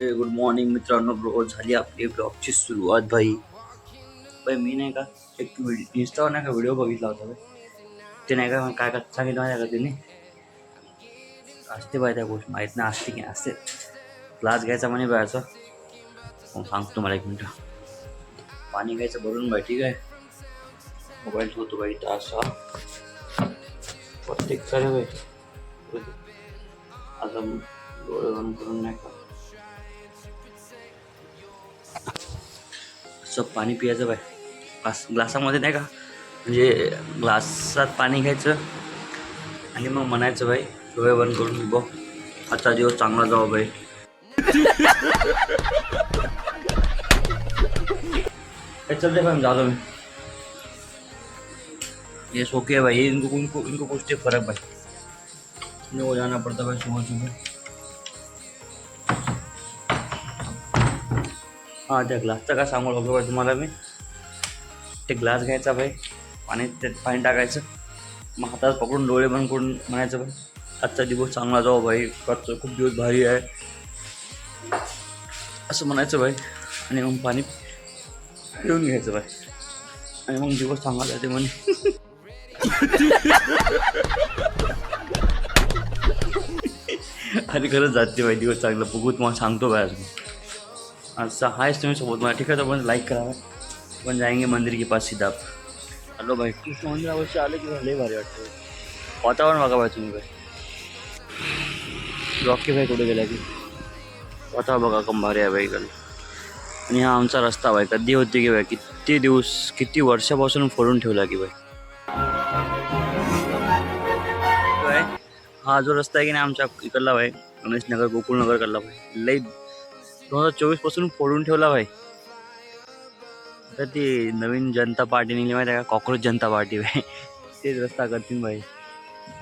Good morning मित्रांनो. रोज झाली आपली ब्लॉगची सुरुवात. भाई भाई मी नाही का एक इंस्टावर नाही का व्हिडिओ बघितला होता भाई. ते नाही का काय काय सांगितलं माझ्या का त्यांनी असते बाय त्या गोष्ट माहीत नाही असते की असते. ग्लास घ्यायचा म्हणे बायचा. मग सांगतो मला 1 मिनिट. पाणी घ्यायचं भरून बाई. ठीक आहे. मोबाईल ठेवतो बाई इथं असा प्रत्येक करे बाई. आता डोळे बंद करून नाही का असं पाणी पियाचं बाय. ग्लासामध्ये नाही का म्हणजे ग्लासात पाणी घ्यायचं आणि मग म्हणायचं बाई डोळे बंद करून बघ आजचा दिवस चांगला जाऊ बाई. चलते भाई हम जा रहे हैं. ये सो के भाई इनको कुछ फर्क भाई. इनको जाना पड़ता भाई सुबह सुबह. हां त्या ग्लासचं काय सांगू लागलो भाई तुम्हाला मी. ते ग्लास घ्यायचा भाई त्यात पाणी टाकायचं मग हातात पकडून डोळे बंद करून म्हणायचं भाई आजचा दिवस चांगला जाऊ भाई. आजचा खूप दिवस भारी आहे असं म्हणायचं भाई. आणि मग पाणी पिऊन घ्यायचं भाई आणि मग दिवस चांगला जाते म्हणे. आणि खरंच जाते भाई दिवस चांगला. बघू तुम्हाला सांगतो भाई अजून. अच्छा हायच तुम्ही सोबत मला. ठीक आहे. तो पण लाईक करा. पण जाएंगे मंदिर के पास सीधा. हॅलो भाई कृष्ण मंदिरावरती आले की लय भारी वाटतं. वातावरण बघा भाई तुम्ही भाई. रॉकी भाई कुठे गेला की वातावरण बघा कम भारी आहे भाई कल. आणि हा आमचा रस्ता भाई कधी होती की भाई किती दिवस किती वर्षापासून फोडून ठेवला की भाई. हा जो रस्ता आहे की नाही आमच्या इकडला भाई गणेशनगर गोकुळनगर कडला भाई लई 2024 पासून फोडून ठेवला भाई. आता ती नवीन जनता पार्टी निघली माहिती आहे का कॉक्रोच जनता पार्टी भाई. तेच रस्ता करतील भाई.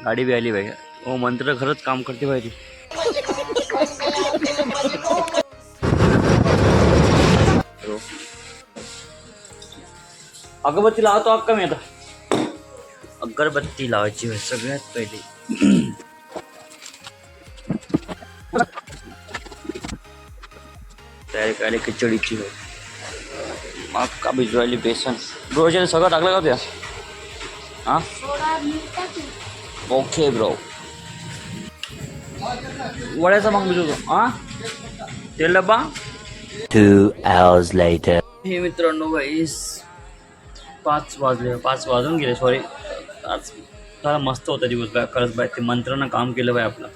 गाडी बी आली भाई. हो मंत्र खरंच काम करते भाई ती. अगरबत्ती लावतो अक्का मी आता. अगरबत्ती लावायची भाई सगळ्यात पहिले. तयारी करायला खिचडीची भाई. मक्का भिजवायली बेसन. ब्रोच्या सगळं टाकलं का त्या. हां ओके ब्रो. वड्याचा मग भिजवतो. हां तेल डब्बा. 2 hours later. हे मित्रांनो भाई 5 वाजून गेले सॉरी. आज फार मस्त होता दिवस बाय. खरंच बाय ते मंत्रानं काम केलं बाय आपलं.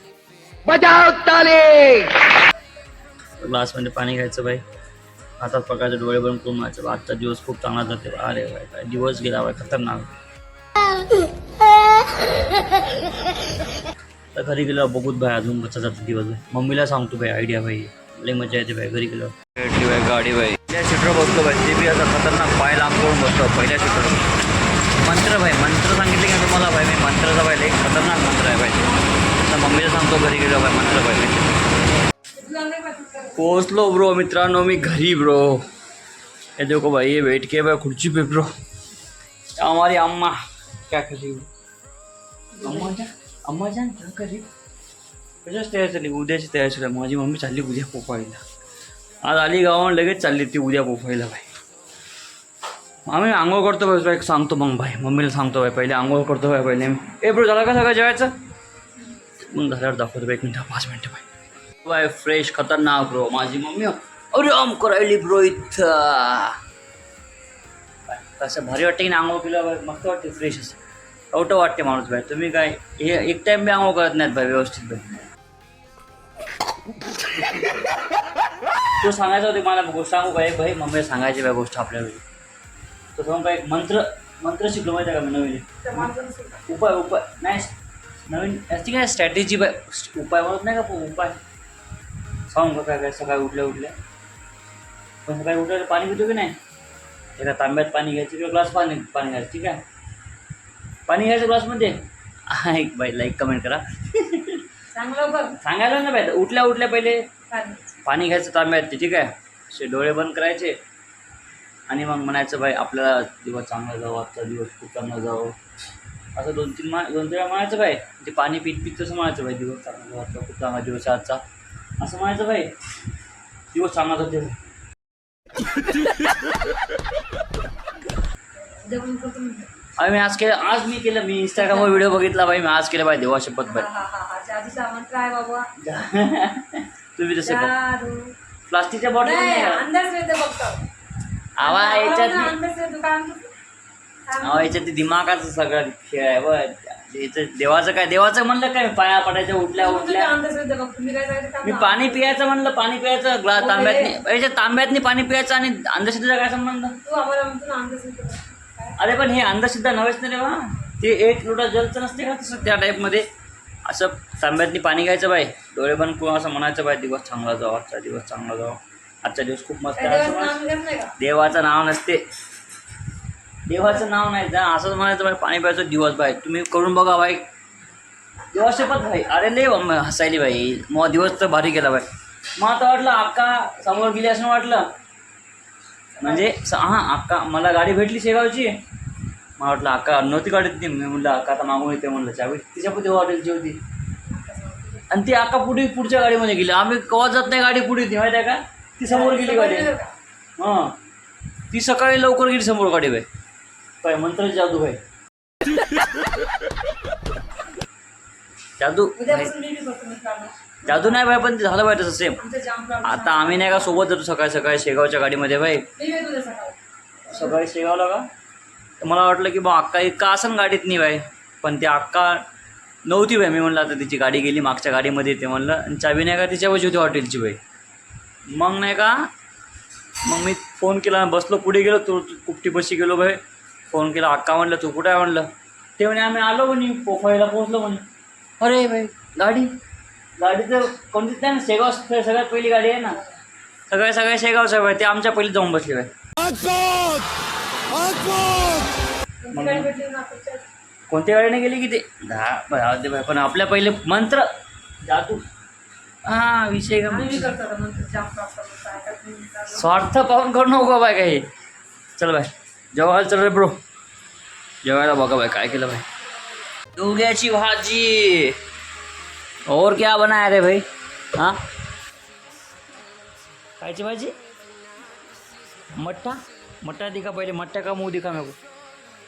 ग्लासमध्ये पाणी घ्यायचं बाई. हातात पकडायचे डोळे बंद करून व्हायचं. आजचा दिवस खूप चांगला जाते. अरे बाय काय दिवस गेला बाय खतरनाक. तर घरी गेल्यावर बघूत भाई अजून कसा जातो दिवस भाई. मम्मीला सांगतो भाई आयडिया भाई लई मजा येते भाई घरी गेल्यावर. भेटली भाई गाडी भाई. पहिल्या सीटवर बसतो भाई. ते बी आता खतरनाक पाय लांब करून बसतो पहिल्या सीटवर. मंत्र भाई मंत्र सांगितले की तुम्हाला भाई मी मंत्राचा भाई एक खतरनाक मंत्र आहे भाई. आता मम्मीला सांगतो घरी गेलो भाई मंत्र भाई. पोचलो ब्रो मित्रांनो मी घरी ब्रो. ये देखो भाई ये बैठ के भाई खुर्ची पे ब्रो. हमारी अम्मा क्या कर रही हो. अम्मा जान क्या कर रही. कशाच तयार झाली उद्याची तयार झाली. माझी मम्मी चालली उद्या पोफायला. आज आली गावावर लगेच चालली ती उद्या पोफायला भाई. आम्ही आंघोळ करतो भाई. एक सांगतो मग भाई मम्मीला सांगतो भाई पहिले आंघोळ करतो भाई पहिले. ए ब्रो झाला का सगळं जेवायचं. मग झाल्यावर दाखवतो भाई 1 मिनिट 5 मिनिटं भाई. भाई फ्रेश खतरनाक ब्रो. माझी मम्मी अरे आम करायली ब्रो इथं. कसं भारी वाटते की नाही आंघोळ केलं भाई. मस्त वाटते फ्रेश असं आवटं वाटते माणूस भाई. तुम्ही काय हे एक टाइम बी आंघोळ करत नाहीत भाई व्यवस्थित भाई. तो सांगायचं होते मला गोष्ट सांगू भाई. भाई मम्मीला सांगायची भाई गोष्ट आपल्या घरी. तो सांगू काय मंत्र शिकलो माहिती आहे का मी नवीन. उपाय नाही नवीन असते काय स्ट्रॅटेजी बाय. उपाय म्हणत नाही का उपाय सांगू का काय. सकाळी उठल्या पण सकाळी उठल्यावर पाणी पितो की नाही. एका तांब्यात पाणी घ्यायचं किंवा ग्लास पाणी घ्यायचं. ठीक आहे. पाणी घ्यायचं ग्लासमध्ये. एक बाई लाईक कमेंट करा. सांगायला ना बाई. उठल्या पहिले पाणी घ्यायचं तांब्यात. ठीक आहे. असे डोळे बंद करायचे आणि मग म्हणायचं बाई आपल्याला दिवस चांगला जाऊ. आजचा दिवस खूप चांगला जाऊ. असं 2-3 वेळा म्हणायचं बाई. ते पाणी पीत तसं म्हणायचं बाई दिवस चांगला जाऊ. आजचा खूप चांगला दिवस आहे आजचा असं म्हणायचं बाई. दिवस चांगला जाते. जेवण करतो म्हणते. अरे मी आज मी केलं. मी इंस्टाग्रामवर व्हिडिओ बघितला भाई. मी आज केलं भाई देवा शपथ भाई. जादूचा मंत्र आहे बाबा. तुम्ही तसे जादू प्लास्टिकच्या बॉटल नाही, अंदाज येते बघतो. आवा याच्यात अंदाज येतो काय म्हणतो? याच्यात ते दिमागाचं सगळं खेळ आहे बघ. देवाचं काय, देवाचं म्हणलं काय, पाया पडायचं उठल्या अंदाज येते बघतो. मी काय सांगितलं मी पाणी पियायचं म्हणलं, पाणी प्यायचं ग्लास तांब्यातनी, याच्या तांब्यातनी पाणी प्यायचं आणि अंधश्रद्धेचा काय संबंध? तू आम्हाला म्हणतो ना अंदाज येतो काय? अरे पण हे अंधश्रद्धा नव्हेच ना रे बा. ते एक लोटा जलचं नसते का तसं त्या टाईपमध्ये असं तांब्यातनी पाणी घ्यायचं बाई, डोळे बंद करून असं म्हणायचं बाई दिवस चांगला जाऊ, आजचा दिवस चांगला जाऊ, आजचा दिवस खूप मस्त आहे. देवाचं नाव नसते, देवाचं नाव नाही जा, असंच म्हणायचं बाई. पाणी प्यायचं दिवस बाई. तुम्ही करून बघा बाई. दिवस शपथ भाई. अरे लय हसायली बाई. मग दिवस तर भारी केला बाई. मग आता वाटलं अक्का समोर गेली असं वाटलं. म्हणजे हां अक्का मला गाडी भेटली शेगावची. मला वाटलं अक्का नव्हती गाडीत ती. मी म्हटलं अक्का आता मागून येते म्हणलं चावी. तिच्या पुढे हॉटेलची होती आणि ती अक्का पुढच्या गाडीमध्ये गेली. आम्ही कवा जात नाही गाडी पुढे ती माहिती आहे का. ती समोर गेली गाडी. हां ती सकाळी लवकर गेली समोर गाडी बाई. काय मंत्र जादू भाई. जादू जादू नाही भाई, पण ते झालं भाई तसं सेम. आता आम्ही नाही का सोबत जातो सकाळी सकाळी शेगावच्या गाडीमध्ये भाई. सकाळी शेगावला का तर मला वाटलं की बा अक्का इतका असं गाडीत नाही बाई, पण ती अक्का नव्हती बाई. मी म्हणलं आता तिची गाडी गेली मागच्या गाडीमध्ये येते म्हणलं, आणि चावी नाही का तिच्यापाशी होती हॉटेलची बाई. मग नाही का मग मी फोन केला, बसलो पुढे गेलो, तो कुपटीपाशी गेलो भाई. फोन केला अक्का म्हणलं तू कुठं आहे म्हणलं. ते म्हणे आम्ही आलो म्हणे पोफाईला पोहोचलो म्हणे. अरे भाई गाडीचं कोणतीच नाही ना, शेगाव सगळ्यात पहिली गाडी आहे ना. सगळ्या शेगावचं भाई. ते आमच्या पहिले जाऊन बसले भाई. कोणत्या गाडीने गेली की ते दे भाई. पण आपल्या पहिले मंत्र जादू हां विषय का स्वार्थ पाहून करू नको बाय काही. चल बाय जेवायला चल रे ब्रो. जेवायला बघा बाय काय केलं भाई. दुग्याची भाजी. और क्या बनाया रे भाई. हाँ कायची भाजी. मट्टा दिखा पहिले. मट्टा का मुंह दिखा मेरे को.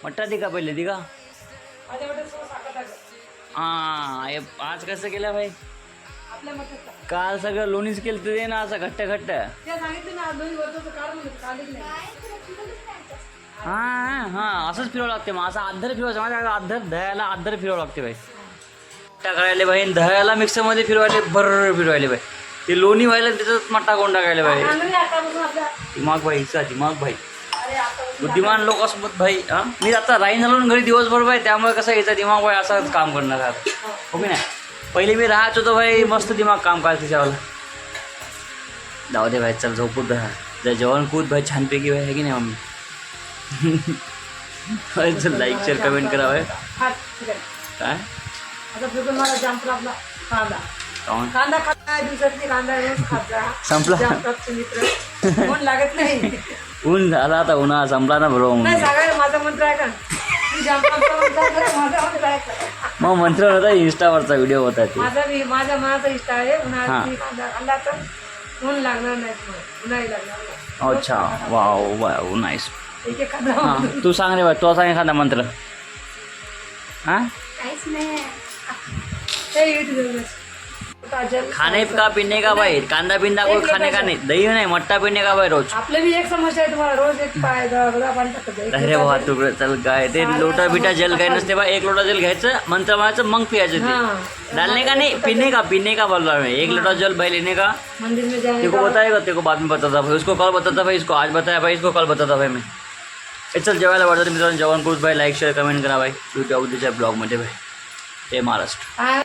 मट्टा दिखा पहिले दिखा. हां आज कसं केलं भाई. काल सगळं लोणीच केलं ते ना असं घट्ट हां असंच फिरावं लागते. मग असं अद्धर फिरवायचं माझ्या दह्याला अद्धर फिरावं लागते भाई. टाकायला बाई दह्याला मिक्सरमध्ये फिरवायले भर फिरवायले बाई. ते लोणी व्हायला त्याच्यात मट्टा कोण टाकायला बाई. दिमाग भाई हिचा दिमाग भाई. बुद्धिमान लोकांसोबत भाई. हां मी आता राहीन झालो घरी दिवसभर भाई, त्यामुळे कसं याचा दिमाग भाई असंच काम करणार आता हो की नाही. पहिले मी राहत होतो भाई मस्त दिमाग काम करायचं त्याच्यावाला. जाऊ दे भाई चल झोपूत राहा. जर जेवण कूद भाई छानपैकी भाई आहे की नाही मम्मी. चल लाईक शेअर कमेंट करा भाई. काय संपला लागत नाही. ऊन झाला आता. उन्हाळा संपला ना बरोबर. माझा मंत्र आहे का. मग मंत्र होता इंस्टावरचा व्हिडिओ होता ते. माझ्या मनाचा इष्ट आहे. उन्हाळ्यात तर ऊन लागणार नाही. उन्हाळी लागणार. अच्छा वाव नाईस. हां तू सांग रे बा. तो सांग एखादा मंत्र. हां काहीच नाही. खाने का पीने का भाई. कांदा पिंदा कोई खाने का नहीं. दही नाही मट्टा पिणे का भाई रोज. आपले भी एक समस्या आहे तुम्हाला. रोज एक पाणी टाकत. अरे भावा तुकडे चल काय ते लोटा बिटा जल काही नसते बा. एक लोटा जल घ्यायचं मंत्र म्हणायचं मग पियायचं ते. डालने का नहीं पीने का बोल रहा मैं. एक लोटा जल भाई लेने का. मंदिर में जाने तेको बताएगा तेको बाद में बताता भाई. उसको कल बताता भाई. इसको आज बताया भाई. इसको कल बताता भाई मैं. चल जेवायला वाटतं मित्रांनो. जेवण करूच भाई. लाईक शेअर कमेंट करा भाई. भेटूया उद्याच्या ब्लॉगमध्ये भाई. हे महाराष्ट्र.